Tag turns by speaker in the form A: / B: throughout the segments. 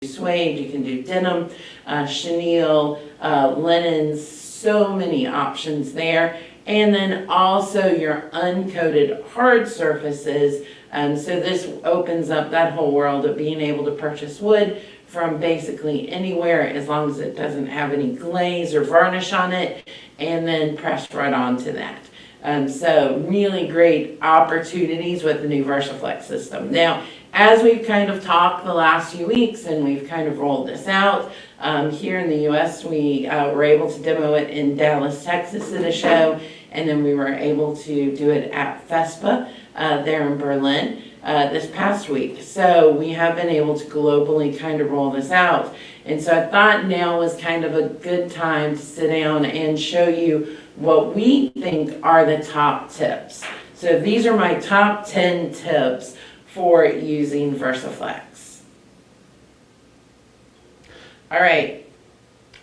A: suede, you can do denim, chenille, linens, so many options there. And then also your uncoated hard surfaces. So this opens up that whole world of being able to purchase wood from basically anywhere as long as it doesn't have any glaze or varnish on it, and then press right onto that. So really great opportunities with the new VersiFlex system. Now, as we've kind of talked the last few weeks and we've kind of rolled this out, here in the US, we were able to demo it in Dallas, Texas at a show, and then we were able to do it at FESPA there in Berlin this past week. So we have been able to globally kind of roll this out. And so I thought now was kind of a good time to sit down and show you what we think are the top tips. So these are my top 10 tips for using VersiFlex. All right,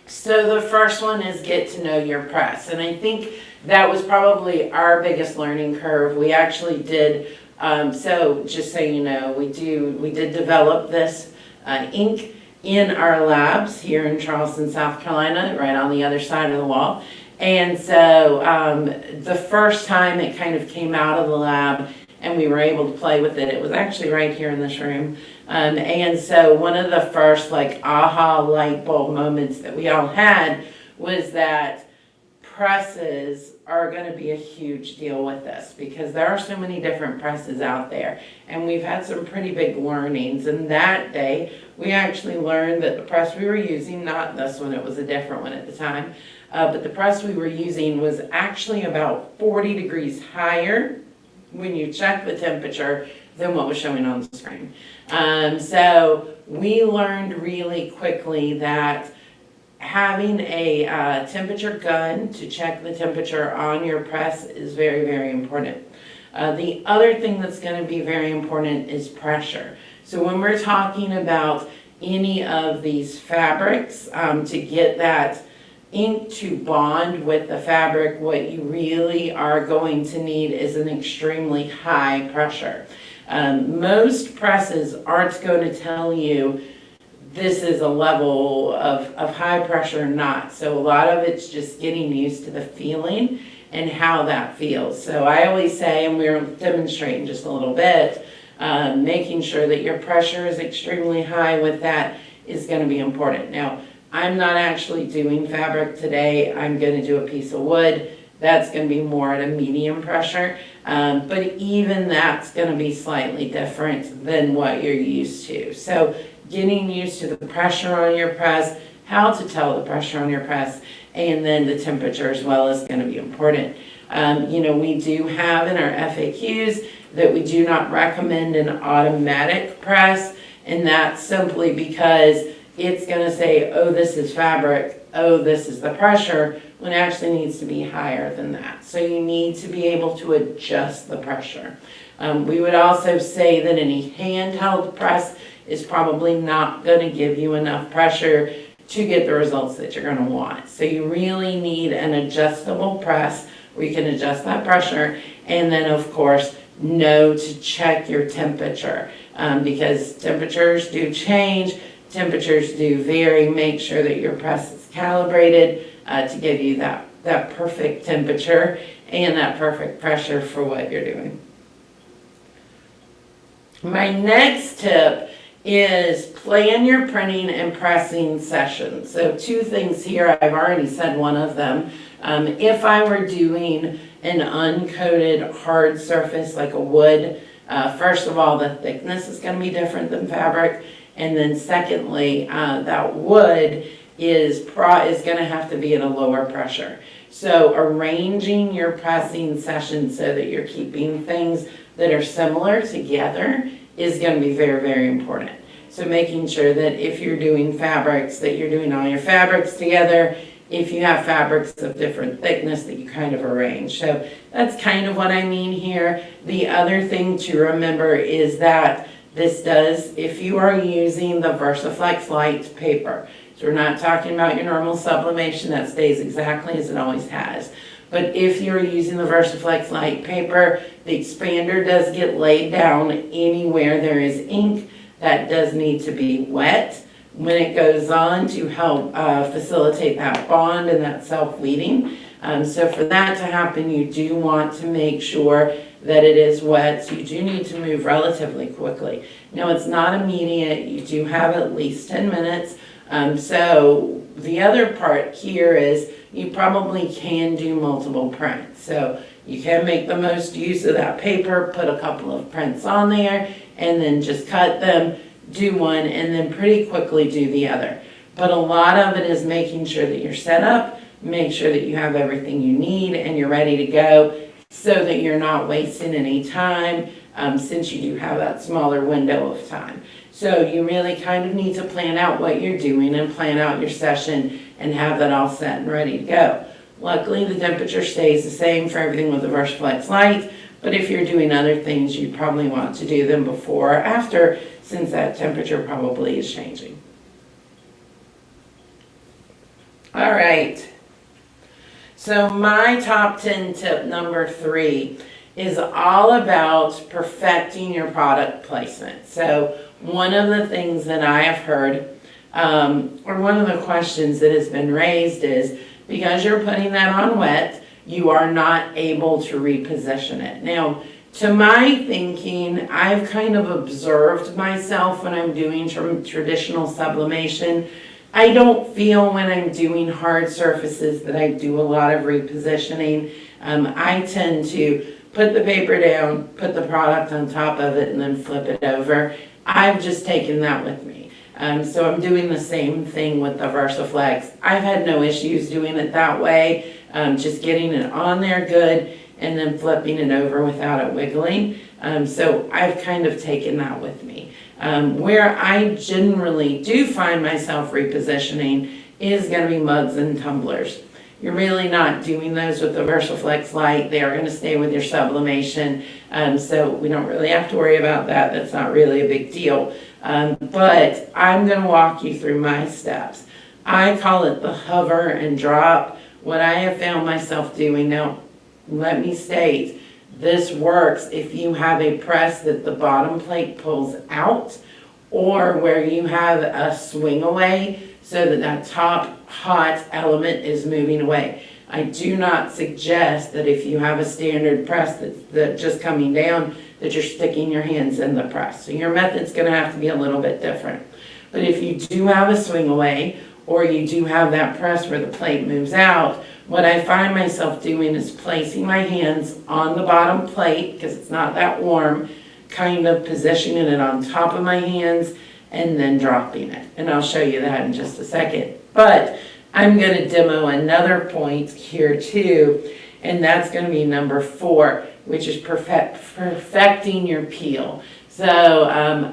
A: so the first one is get to know your press. And I think that was probably our biggest learning curve. We actually did, so just so you know, we did develop this ink in our labs here in Charleston, South Carolina, right on the other side of the wall. And so the first time it kind of came out of the lab and we were able to play with it, it was actually right here in this room. And so one of the first like aha light bulb moments that we all had was that presses are going to be a huge deal with this because there are so many different presses out there, and we've had some pretty big learnings. And that day we actually learned that the press we were using, not this one, it was a different one at the time, but the press we were using was actually about 40 degrees higher when you check the temperature than what was showing on the screen. So we learned really quickly that having a temperature gun to check the temperature on your press is very, very important. The other thing that's going to be very important is pressure. So when we're talking about any of these fabrics, to get that ink to bond with the fabric, what you really are going to need is an extremely high pressure. Most presses aren't going to tell you this is a level of high pressure or not. So a lot of it's just getting used to the feeling and how that feels. So I always say, and we're demonstrating just a little bit, making sure that your pressure is extremely high with that is going to be important. Now, I'm not actually doing fabric today. I'm going to do a piece of wood. That's going to be more at a medium pressure. But even that's going to be slightly different than what you're used to. So getting used to the pressure on your press, how to tell the pressure on your press, and then the temperature as well is going to be important. You know, we do have in our FAQs that we do not recommend an automatic press, and that's simply because it's going to say, oh, this is fabric, oh, this is the pressure, when it actually needs to be higher than that. So you need to be able to adjust the pressure. We would also say that any handheld press is probably not going to give you enough pressure to get the results that you're going to want. So you really need an adjustable press where you can adjust that pressure, and then of course know to check your temperature, because temperatures do change, temperatures do vary. Make sure that your press is calibrated to give you that perfect temperature and that perfect pressure for what you're doing. My next tip is plan your printing and pressing sessions. So two things here, I've already said one of them. If I were doing an uncoated hard surface like a wood, first of all, the thickness is going to be different than fabric. And then secondly, that wood is going to have to be at a lower pressure. So arranging your pressing sessions so that you're keeping things that are similar together is going to be very, very important. So making sure that if you're doing fabrics, that you're doing all your fabrics together. If you have fabrics of different thickness, that you kind of arrange. So that's kind of what I mean here. The other thing to remember is that this does, if you are using the VersiFlex light paper, so we're not talking about your normal sublimation, that stays exactly as it always has. But if you're using the VersiFlex light paper, the expander does get laid down anywhere there is ink. That does need to be wet when it goes on to help facilitate that bond and that self-bleeding. So for that to happen, you do want to make sure that it is wet. So you do need to move relatively quickly. Now, it's not immediate. You do have at least 10 minutes. So the other part here is you probably can do multiple prints. So you can make the most use of that paper, put a couple of prints on there, and then just cut them, do one, and then pretty quickly do the other. But a lot of it is making sure that you're set up, make sure that you have everything you need and you're ready to go so that you're not wasting any time, since you do have that smaller window of time. So you really kind of need to plan out what you're doing and plan out your session and have that all set and ready to go. Luckily, the temperature stays the same for everything with the VersiFlex light, but if you're doing other things, you probably want to do them before or after, since that temperature probably is changing. All right. So my top 10 tip number 3 is all about perfecting your product placement. So one of the things that I have heard, or one of the questions that has been raised is, because you're putting that on wet, you are not able to reposition it. Now, to my thinking, I've kind of observed myself when I'm doing traditional sublimation. I don't feel when I'm doing hard surfaces that I do a lot of repositioning. I tend to put the paper down, put the product on top of it, and then flip it over. I've just taken that with me. So I'm doing the same thing with the VersiFlex. I've had no issues doing it that way, just getting it on there good and then flipping it over without it wiggling. So I've kind of taken that with me. Where I generally do find myself repositioning is going to be mugs and tumblers. You're really not doing those with the VersiFlex light. They are going to stay with your sublimation, so we don't really have to worry about that. That's not really a big deal. But I'm going to walk you through my steps. I call it the hover and drop. What I have found myself doing now, let me state, this works if you have a press that the bottom plate pulls out, or where you have a swing away so that that top hot element is moving away. I do not suggest that if you have a standard press that's just coming down, that you're sticking your hands in the press. So your method's going to have to be a little bit different. But if you do have a swing away, or you do have that press where the plate moves out, what I find myself doing is placing my hands on the bottom plate, because it's not that warm, kind of positioning it on top of my hands, and then dropping it. And I'll show you that in just a second. But I'm going to demo another point here too, and that's going to be number 4, which is perfecting your peel. So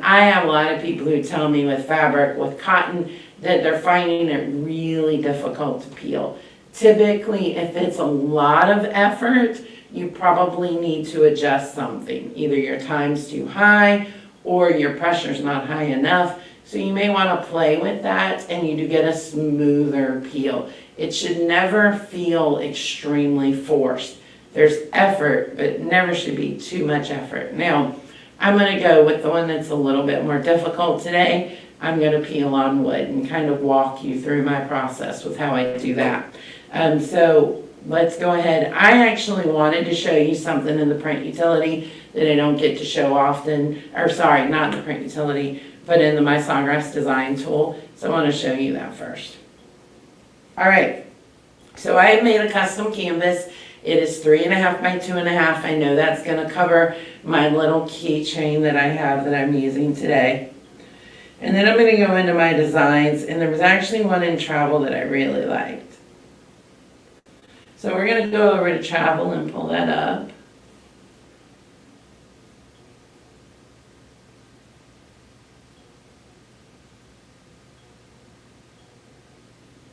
A: I have a lot of people who tell me with fabric, with cotton, that they're finding it really difficult to peel. Typically, if it's a lot of effort, you probably need to adjust something. Either your time's too high or your pressure's not high enough. So you may want to play with that and you do get a smoother peel. It should never feel extremely forced. There's effort, but it never should be too much effort. Now, I'm going to go with the one that's a little bit more difficult today. I'm going to peel on wood and kind of walk you through my process with how I do that. So let's go ahead. I actually wanted to show you something in the print utility that I don't get to show often, or sorry, not in the print utility, but in my Sawgrass design tool. So I want to show you that first. All right, so I have made a custom canvas. It is 3.5 by 2.5. I know that's going to cover my little keychain that I have that I'm using today. And then I'm going to go into my designs, and there was actually one in travel that I really liked. So we're going to go over to travel and pull that up.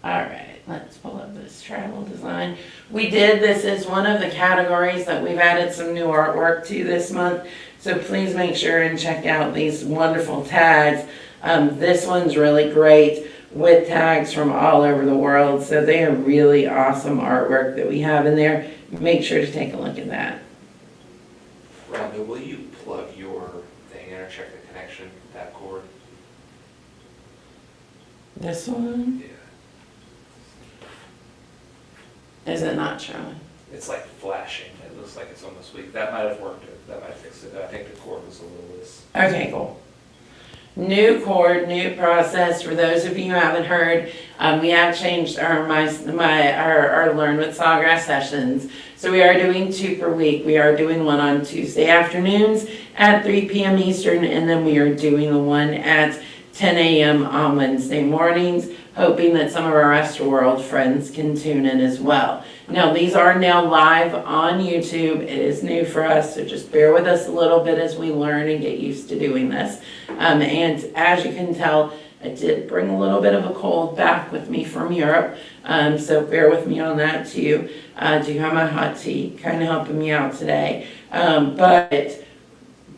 A: All right, let's pull up this travel design. This is one of the categories that we've added some new artwork to this month. So please make sure and check out these wonderful tags. This one's really great with tags from all over the world. So they are really awesome artwork that we have in there. Make sure to take a look at that.
B: Rhonda, will you plug your thing in or check the connection, that cord?
A: This one,
B: Yeah.
A: is it not showing?
B: It's like flashing. It looks like it's almost weak. That might have worked it. That might have fixed it. I think the cord was a little loose.
A: Okay, cool. New cord, new process. For those of you who haven't heard, we have changed our Learn with Sawgrass sessions. So we are doing 2 per week. We are doing one on Tuesday afternoons at 3 p.m. Eastern, and then we are doing the one at 10 a.m. on Wednesday mornings, hoping that some of our Rest of World friends can tune in as well. Now, these are now live on YouTube. It is new for us, so just bear with us a little bit as we learn and get used to doing this. And as you can tell, I did bring a little bit of a cold back with me from Europe, so bear with me on that too. I do have my hot tea kind of helping me out today, but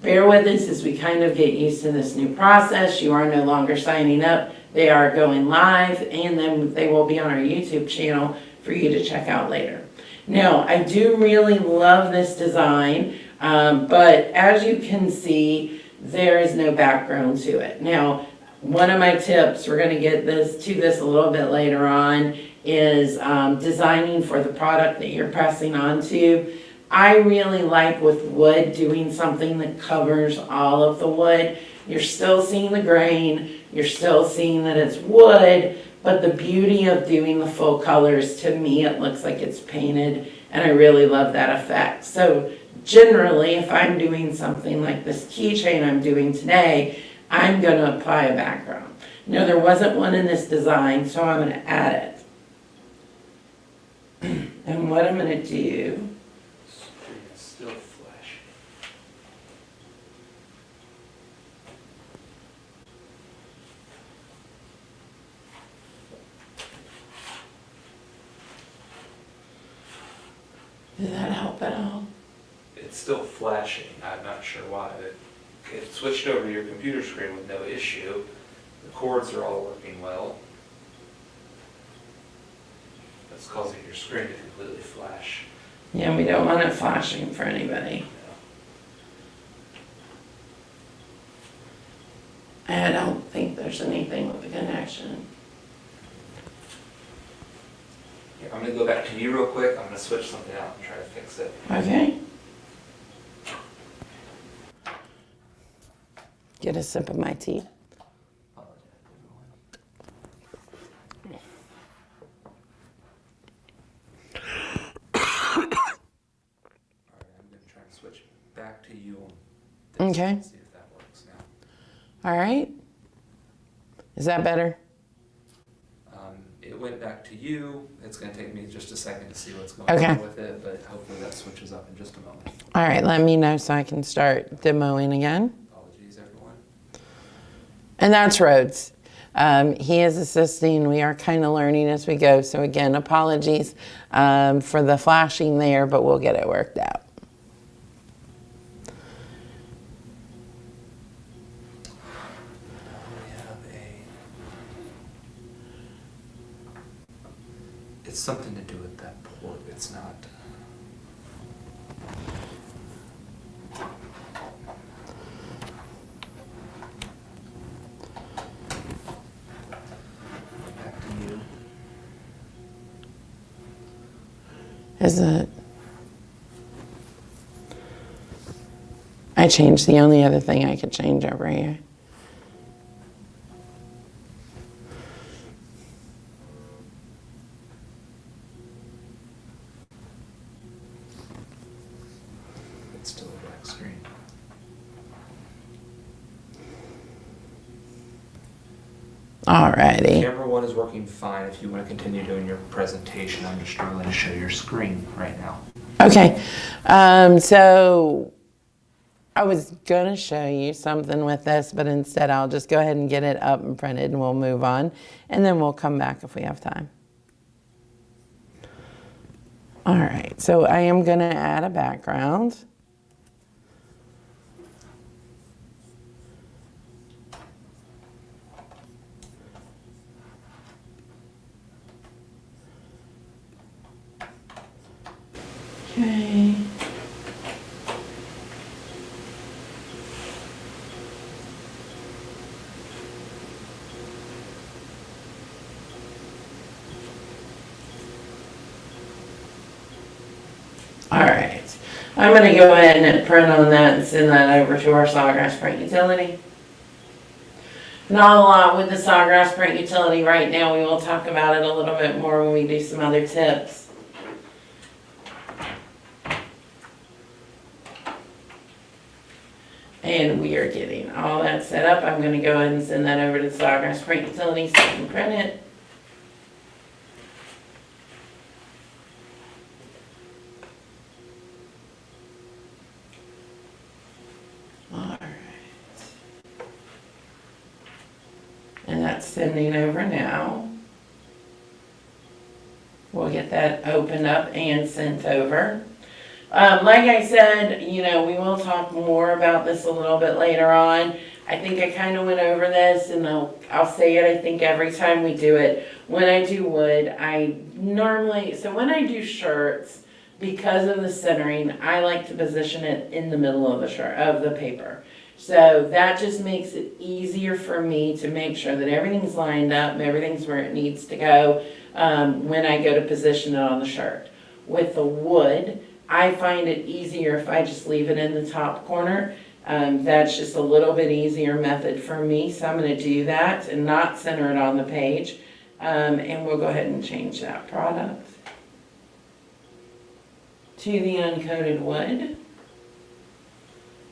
A: bear with us as we kind of get used to this new process. You are no longer signing up. They are going live, and then they will be on our YouTube channel for you to check out later. Now, I do really love this design, but as you can see, there is no background to it. Now, one of my tips, we're going to get to this a little bit later on, is designing for the product that you're pressing onto. I really like with wood doing something that covers all of the wood. You're still seeing the grain, you're still seeing that it's wood, but the beauty of doing the full colors, to me, it looks like it's painted, and I really love that effect. So generally, if I'm doing something like this keychain I'm doing today, I'm going to apply a background. No, there wasn't one in this design, so I'm going to add it. And what I'm going to do,
B: It's still flashing.
A: did that help at all?
B: It's still flashing. I'm not sure why. It switched over to your computer screen with no issue. The cords are all working well. That's causing your screen to completely flash.
A: Yeah, we don't want it flashing for anybody. I don't think there's anything with the connection.
B: Here, I'm going to go back to you real quick. I'm going to switch something out and try to fix it.
A: Okay. Get a sip of my tea.
B: Alright, I'm going to try and switch back to you on this
A: Okay.
B: and see if that works now.
A: All right. Is that better?
B: It went back to you. It's going to take me just a second to see what's going
A: Okay.
B: on with it, but hopefully that switches up in just a moment.
A: All right, let me know so I can start demoing again.
B: Apologies, everyone.
A: And that's Rhodes. He is assisting. We are kind of learning as we go. So again, apologies for the flashing there, but we'll get it worked out.
B: It's something to do with that port. It's not. Back to you.
A: Is it? I changed the only other thing I could change over here.
B: It's still a black screen.
A: Alrighty.
B: Camera 1 is working fine. If you want to continue doing your presentation, I'm just struggling to show your screen right now.
A: Okay. So I was going to show you something with this, but instead I'll just go ahead and get it up and printed and we'll move on. And then we'll come back if we have time. All right. So I am going to add a background. Okay. All right, I'm gonna go ahead and print on that and send that over to our Sawgrass print utility. Not a lot with the Sawgrass print utility right now. We will talk about it a little bit more when we do some other tips. And we are getting all that set up. I'm gonna go ahead and send that over to the Sawgrass print utility so I can print it. And that's sending over now. We'll get that opened up and sent over. Like I said, you know, we will talk more about this a little bit later on. I think I kind of went over this, and I'll say it, I think, every time we do it. When I do wood, when I do shirts, because of the centering, I like to position it in the middle of the shirt, of the paper. So that just makes it easier for me to make sure that everything's lined up, everything's where it needs to go when I go to position it on the shirt. With the wood, I find it easier if I just leave it in the top corner. That's just a little bit easier method for me, so I'm going to do that and not center it on the page. And we'll go ahead and change that product to the uncoated wood.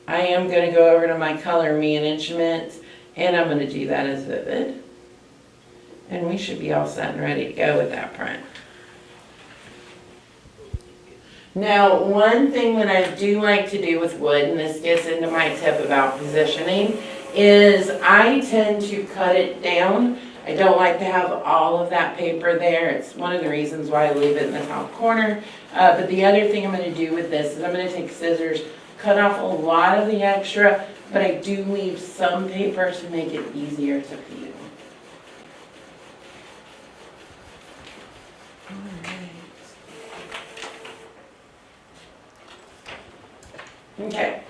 A: I am going to go over to my color management, and I'm going to do that as vivid. And we should be all set and ready to go with that print. Now, one thing that I do like to do with wood, and this gets into my tip about positioning, is I tend to cut it down. I don't like to have all of that paper there. It's one of the reasons why I leave it in the top corner. But the other thing I'm going to do with this is I'm going to take scissors, cut off a lot of the extra, but I do leave some paper to make it easier to peel. Okay,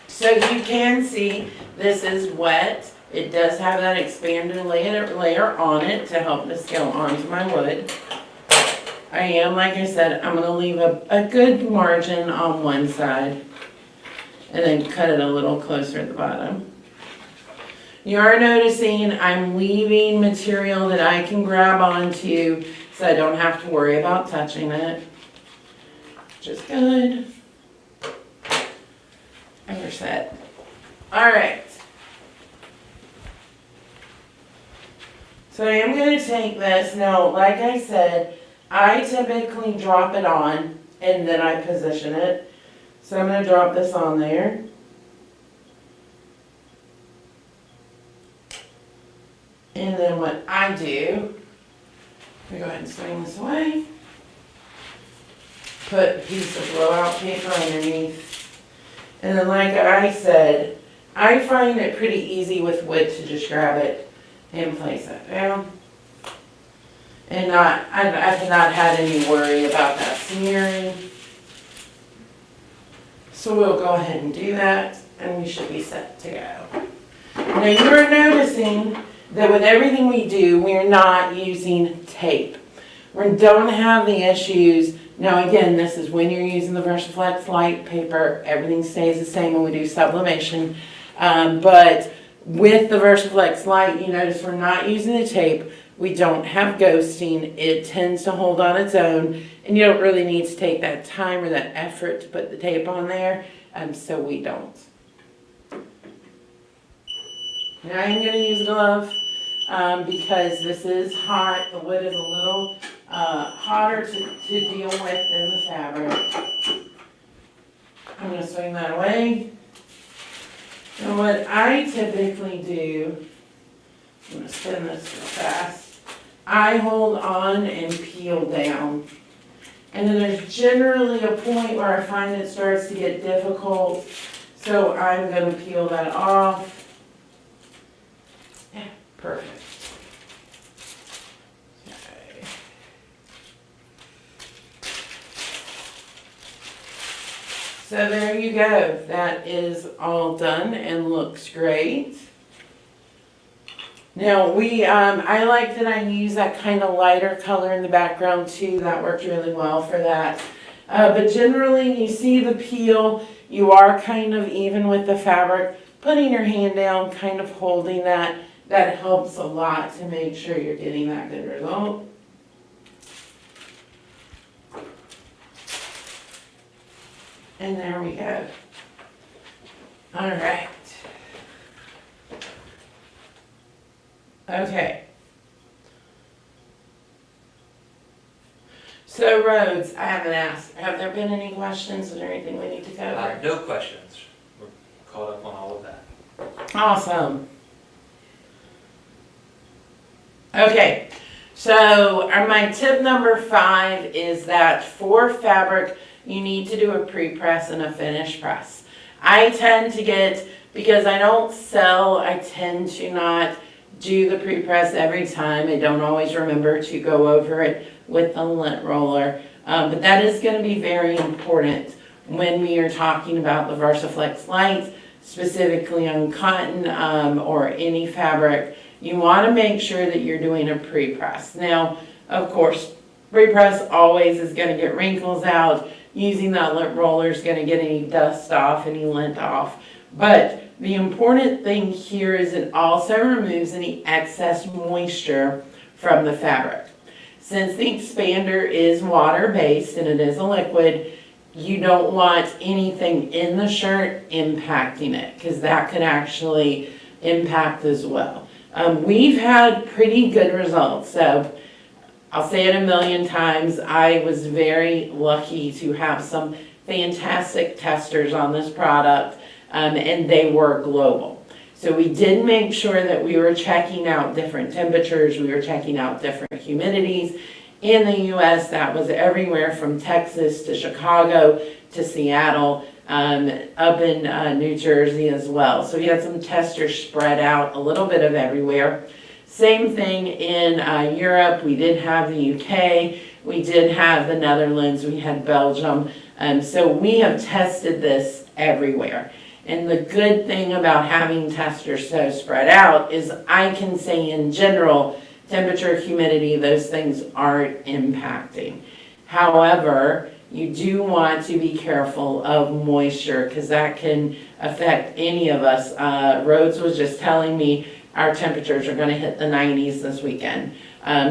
A: so you can see this is wet. It does have that expanded layer on it to help this go onto my wood. I am, like I said, I'm going to leave a good margin on one side and then cut it a little closer at the bottom. You are noticing I'm leaving material that I can grab onto so I don't have to worry about touching it. Which is good. And we're set. Alright. So I am going to take this. Now, like I said, I typically drop it on and then I position it. So I'm going to drop this on there. And then what I do, we go ahead and swing this away. Put a piece of blowout paper underneath. And then like I said, I find it pretty easy with wood to just grab it and place that down. And I've not had any worry about that smearing. So we'll go ahead and do that and we should be set to go. Now you are noticing that with everything we do, we are not using tape. We don't have the issues. Now again, this is when you're using the VersiFlex light paper, everything stays the same when we do sublimation. But with the VersiFlex light, you notice we're not using the tape. We don't have ghosting. It tends to hold on its own, and you don't really need to take that time or that effort to put the tape on there, so we don't. Now I'm going to use a glove because this is hot. The wood is a little hotter to deal with than the fabric. I'm going to swing that away. And what I typically do, I'm going to spin this real fast. I hold on and peel down. And then there's generally a point where I find it starts to get difficult. So I'm going to peel that off. Yeah, perfect. Okay. So there you go. That is all done and looks great. Now I like that I use that kind of lighter color in the background too. That worked really well for that. But generally, you see the peel, you are kind of even with the fabric, putting your hand down, kind of holding that helps a lot to make sure you're getting that good result. And there we go. All right. Okay. So Rhodes, I haven't asked, have there been any questions? Is there anything we need to cover?
B: No questions. We're caught up on all of that.
A: Awesome. Okay, so my tip number 5 is that for fabric, you need to do a pre-press and a finish press. I tend to get, because I don't sell, I tend to not do the pre-press every time. I don't always remember to go over it with the lint roller, but that is going to be very important when we are talking about the VersiFlex Light, specifically on cotton or any fabric. You want to make sure that you're doing a pre-press. Now, of course, pre-press always is going to get wrinkles out. Using that lint roller is going to get any dust off, any lint off. But the important thing here is it also removes any excess moisture from the fabric. Since the expander is water-based and it is a liquid, you don't want anything in the shirt impacting it, because that could actually impact as well. We've had pretty good results. So I'll say it a million times, I was very lucky to have some fantastic testers on this product, and they were global. So we did make sure that we were checking out different temperatures, we were checking out different humidities. In the US, that was everywhere from Texas to Chicago to Seattle, up in New Jersey as well. So we had some testers spread out a little bit of everywhere. Same thing in Europe. We did have the UK, we did have the Netherlands, we had Belgium. So we have tested this everywhere. And the good thing about having testers so spread out is I can say in general, temperature, humidity, those things aren't impacting. However, you do want to be careful of moisture, because that can affect any of us. Rhodes was just telling me our temperatures are going to hit the 90s this weekend.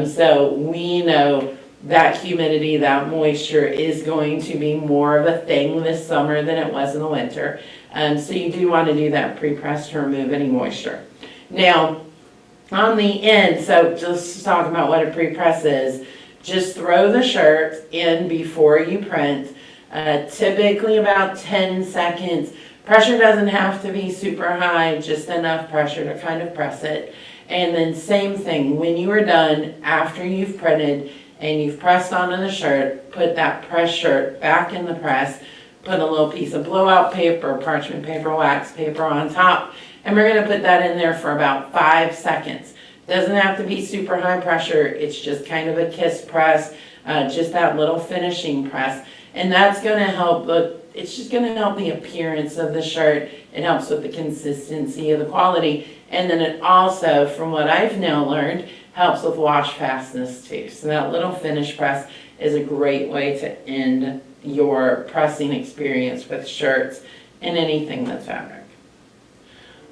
A: So we know that humidity, that moisture is going to be more of a thing this summer than it was in the winter. So you do want to do that pre-press to remove any moisture. Now, on the end, so just to talk about what a pre-press is, just throw the shirt in before you print, typically about 10 seconds. Pressure doesn't have to be super high, just enough pressure to kind of press it. And then same thing, when you are done, after you've printed and you've pressed onto the shirt, put that pressed shirt back in the press, put a little piece of blowout paper, parchment paper, wax paper on top, and we're going to put that in there for about 5 seconds. Doesn't have to be super high pressure, it's just kind of a kiss press, just that little finishing press. And that's going to help, it's just going to help the appearance of the shirt. It helps with the consistency of the quality. And then it also, from what I've now learned, helps with wash fastness too. So that little finish press is a great way to end your pressing experience with shirts and anything that's fabric.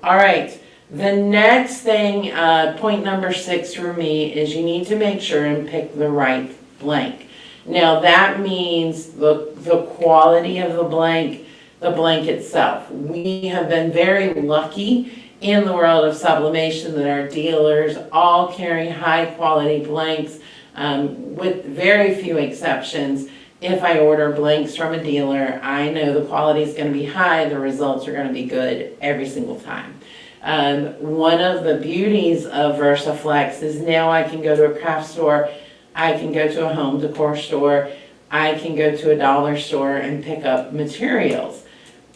A: All right, the next thing, point number 6 for me, is you need to make sure and pick the right blank. Now that means the quality of the blank itself. We have been very lucky in the world of sublimation that our dealers all carry high quality blanks, with very few exceptions. If I order blanks from a dealer, I know the quality is going to be high, the results are going to be good every single time. One of the beauties of VersiFlex is now I can go to a craft store, I can go to a home decor store, I can go to a dollar store and pick up materials.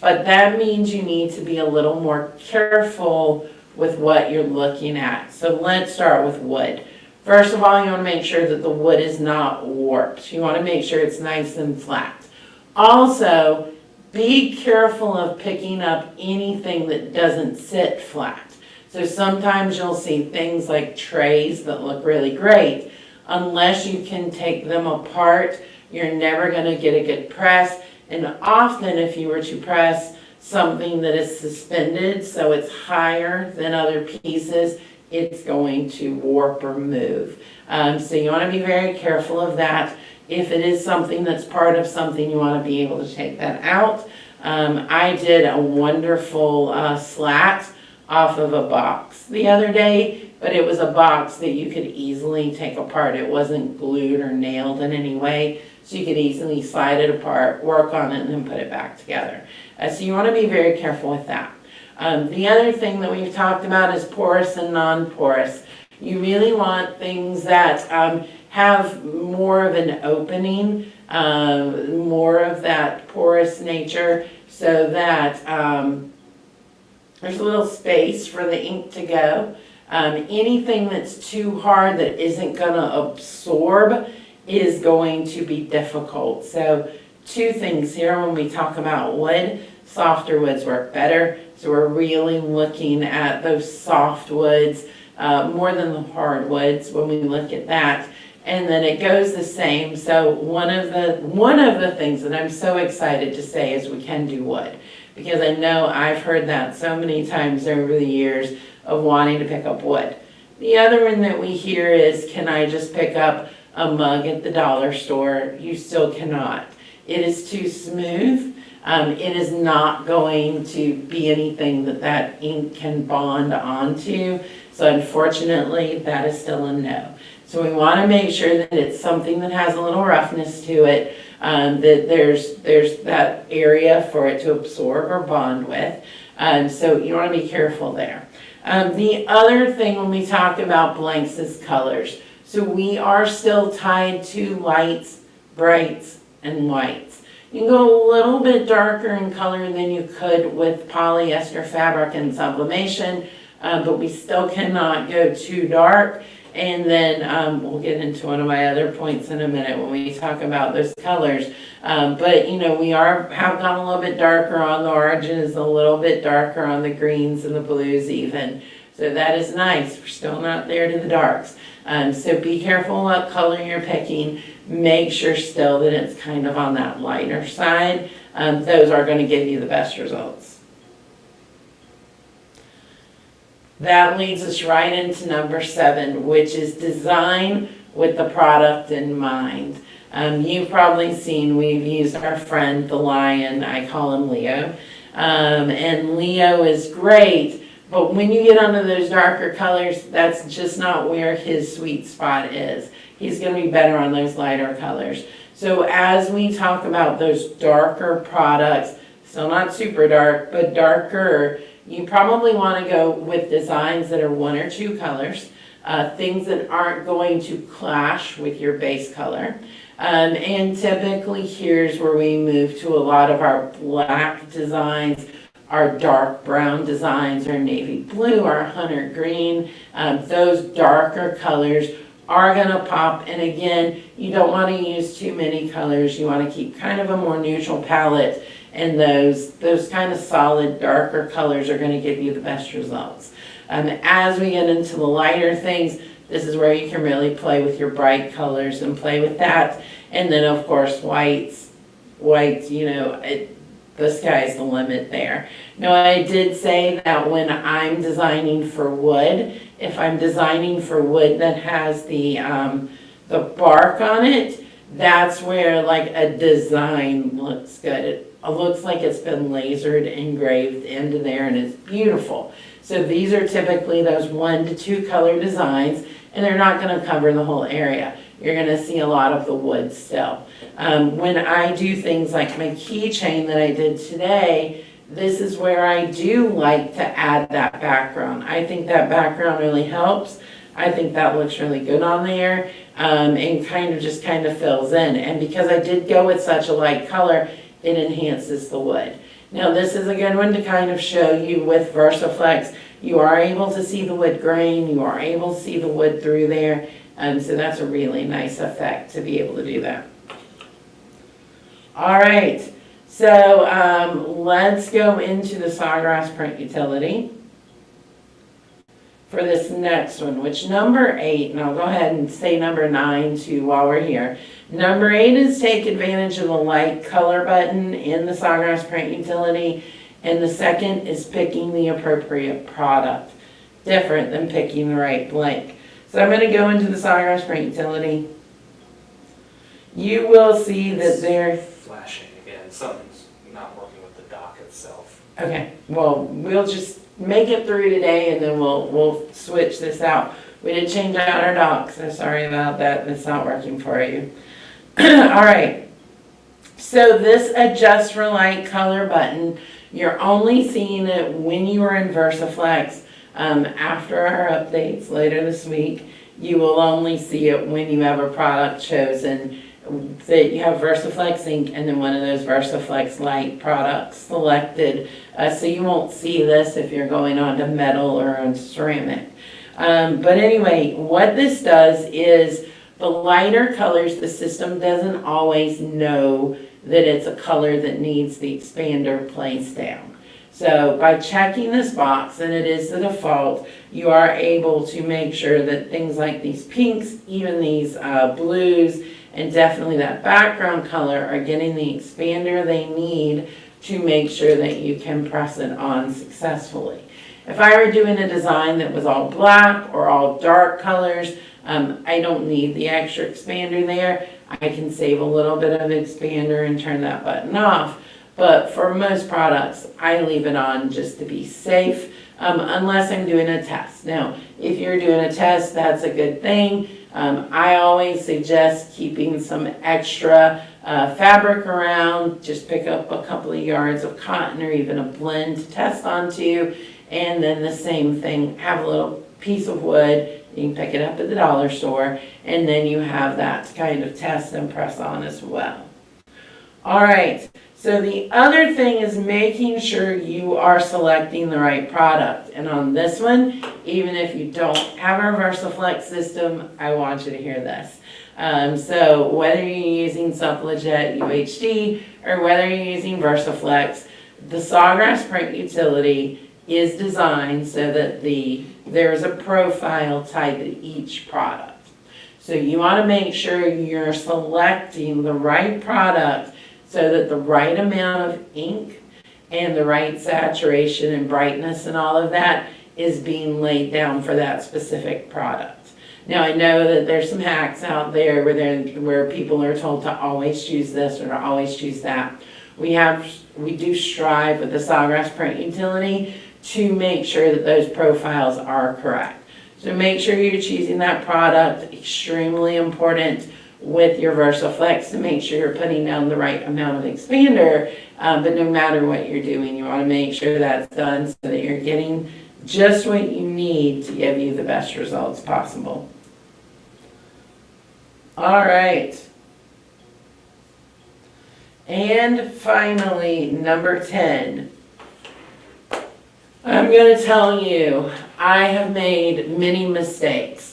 A: But that means you need to be a little more careful with what you're looking at. So let's start with wood. First of all, you want to make sure that the wood is not warped. You want to make sure it's nice and flat. Also, be careful of picking up anything that doesn't sit flat. So sometimes you'll see things like trays that look really great. Unless you can take them apart, you're never going to get a good press. And often if you were to press something that is suspended, so it's higher than other pieces, it's going to warp or move. So you want to be very careful of that. If it is something that's part of something, you want to be able to take that out. I did a wonderful slat off of a box the other day, but it was a box that you could easily take apart. It wasn't glued or nailed in any way, so you could easily slide it apart, work on it, and then put it back together. So you want to be very careful with that. The other thing that we've talked about is porous and non-porous. You really want things that have more of an opening, more of that porous nature, so that there's a little space for the ink to go. Anything that's too hard that isn't going to absorb is going to be difficult. So two things here when we talk about wood. Softer woods work better. So we're really looking at those soft woods more than the hard woods when we look at that. And then it goes the same. So one of the things that I'm so excited to say is we can do wood, because I know I've heard that so many times over the years of wanting to pick up wood. The other one that we hear is, can I just pick up a mug at the dollar store? You still cannot. It is too smooth. It is not going to be anything that ink can bond onto. So unfortunately, that is still a no. So we want to make sure that it's something that has a little roughness to it, that there's that area for it to absorb or bond with. So you want to be careful there. The other thing when we talk about blanks is colors. So we are still tied to lights, brights, and whites. You can go a little bit darker in color than you could with polyester fabric and sublimation, but we still cannot go too dark. And then we'll get into one of my other points in a minute when we talk about those colors. But you know, we have gone a little bit darker on the oranges, a little bit darker on the greens and the blues even. So that is nice. We're still not there to the darks. So be careful what color you're picking. Make sure still that it's kind of on that lighter side. Those are going to give you the best results. That leads us right into number 7, which is design with the product in mind. You've probably seen we've used our friend the lion. I call him Leo. And Leo is great, but when you get onto those darker colors, that's just not where his sweet spot is. He's going to be better on those lighter colors. So as we talk about those darker products, still not super dark, but darker, you probably want to go with designs that are 1 or 2 colors, things that aren't going to clash with your base color. And typically here's where we move to a lot of our black designs, our dark brown designs, our navy blue, our hunter green. Those darker colors are going to pop. And again, you don't want to use too many colors. You want to keep kind of a more neutral palette. And those kind of solid, darker colors are going to give you the best results. As we get into the lighter things, this is where you can really play with your bright colors and play with that. And then, of course, whites, you know, the sky's the limit there. Now, I did say that when I'm designing for wood, if I'm designing for wood that has the bark on it, that's where like a design looks good. It looks like it's been lasered, engraved into there, and it's beautiful. So these are typically those 1 to 2 color designs, and they're not going to cover the whole area. You're going to see a lot of the wood still. When I do things like my keychain that I did today, this is where I do like to add that background. I think that background really helps. I think that looks really good on there, and kind of fills in. And because I did go with such a light color, it enhances the wood. Now this is a good one to kind of show you with VersiFlex. You are able to see the wood grain, you are able to see the wood through there, so that's a really nice effect to be able to do that. All right, so let's go into the Sawgrass print utility. for this next one, which number 8, and I'll go ahead and say number 9 too while we're here. Number 8 is take advantage of the light color button in the Sawgrass print utility, and the second is picking the appropriate product, different than picking the right blank. So I'm going to go into the Sawgrass print utility. You will see that there.
B: Flashing again, something's not working with the dock itself.
A: Okay, well, we'll just make it through today and then we'll switch this out. We did change out our dock, so sorry about that. It's not working for you. All right. So this adjust for light color button, you're only seeing it when you are in VersiFlex. After our updates later this week, you will only see it when you have a product chosen that you have VersiFlex ink and then one of those VersiFlex light products selected. So you won't see this if you're going on to metal or on ceramic. But anyway, what this does is the lighter colors, the system doesn't always know that it's a color that needs the expander placed down. So by checking this box, and it is the default, you are able to make sure that things like these pinks, even these blues, and definitely that background color are getting the expander they need to make sure that you can press it on successfully. If I were doing a design that was all black or all dark colors, I don't need the extra expander there. I can save a little bit of expander and turn that button off. But for most products, I leave it on just to be safe, unless I'm doing a test. Now, if you're doing a test, that's a good thing. I always suggest keeping some extra fabric around. Just pick up a couple of yards of cotton or even a blend to test onto. And then the same thing, have a little piece of wood. You can pick it up at the dollar store. And then you have that to kind of test and press on as well. All right. So the other thing is making sure you are selecting the right product. And on this one, even if you don't have our VersiFlex system, I want you to hear this. So whether you're using Supplejet UHD or whether you're using VersiFlex, the Sawgrass print utility is designed so that there's a profile tied to each product. So you want to make sure you're selecting the right product so that the right amount of ink and the right saturation and brightness and all of that is being laid down for that specific product. Now I know that there's some hacks out there where people are told to always choose this or to always choose that. We do strive with the Sawgrass print utility to make sure that those profiles are correct. So make sure you're choosing that product, extremely important with your VersiFlex to make sure you're putting down the right amount of expander, but no matter what you're doing, you want to make sure that's done so that you're getting just what you need to give you the best results possible. All right. And finally, number 10. I'm going to tell you, I have made many mistakes.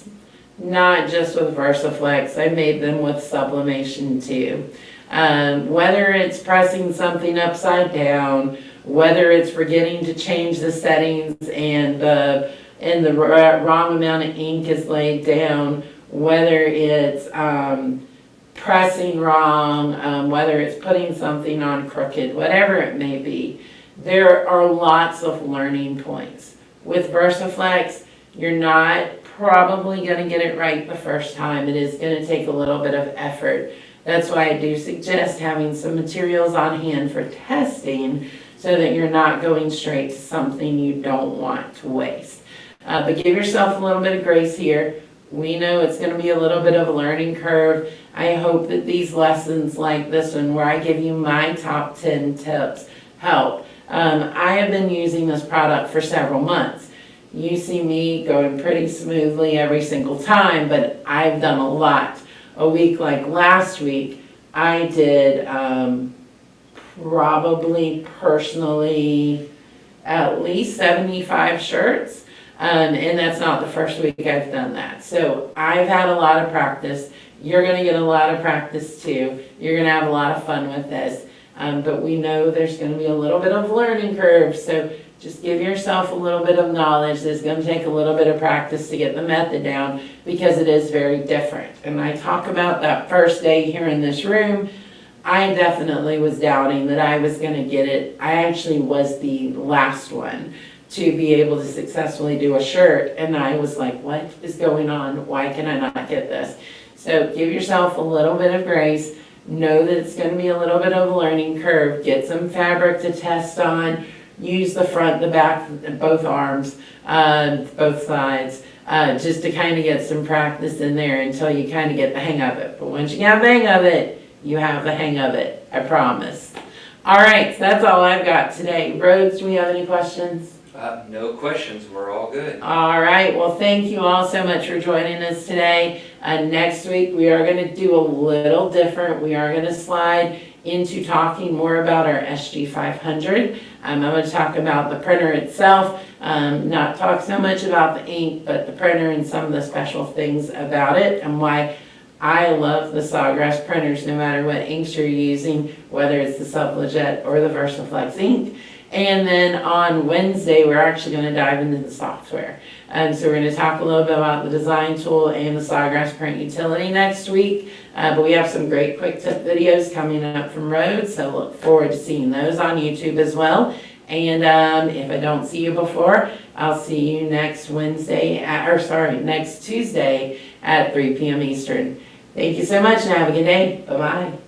A: Not just with VersiFlex, I made them with sublimation too. Whether it's pressing something upside down, whether it's forgetting to change the settings and the wrong amount of ink is laid down, whether it's pressing wrong, whether it's putting something on crooked, whatever it may be, there are lots of learning points. With VersiFlex, you're not probably going to get it right the first time. It is going to take a little bit of effort. That's why I do suggest having some materials on hand for testing so that you're not going straight to something you don't want to waste. But give yourself a little bit of grace here. We know it's going to be a little bit of a learning curve. I hope that these lessons like this one where I give you my top 10 tips help. I have been using this product for several months. You see me going pretty smoothly every single time, but I've done a lot. A week like last week, I did probably personally at least 75 shirts, and that's not the first week I've done that. So I've had a lot of practice. You're going to get a lot of practice too. You're going to have a lot of fun with this. But we know there's gonna be a little bit of learning curve, so just give yourself a little bit of knowledge. It's gonna take a little bit of practice to get the method down because it is very different. And I talk about that first day here in this room, I definitely was doubting that I was gonna get it. I actually was the last one to be able to successfully do a shirt, and I was like, what is going on? Why can I not get this? So give yourself a little bit of grace. Know that it's gonna be a little bit of a learning curve. Get some fabric to test on. Use the front, the back, both arms, both sides, just to kind of get some practice in there until you kind of get the hang of it. But once you have the hang of it, you have the hang of it, I promise. All right, so that's all I've got today. Rhodes, do we have any questions?
B: No questions, we're all good.
A: All right, well, thank you all so much for joining us today. Next week, we are gonna do a little different. We are gonna slide into talking more about our SG500. I'm going to talk about the printer itself, not talk so much about the ink, but the printer and some of the special things about it and why I love the Sawgrass printers no matter what inks you're using, whether it's the Substrates or the VersiFlex ink. And then on Wednesday, we're actually going to dive into the software. So we're going to talk a little bit about the design tool and the Sawgrass print utility next week. But we have some great quick tip videos coming up from Rhodes, so look forward to seeing those on YouTube as well. And if I don't see you before, I'll see you next next Tuesday at 3 p.m. Eastern. Thank you so much and have a good day. Bye-bye.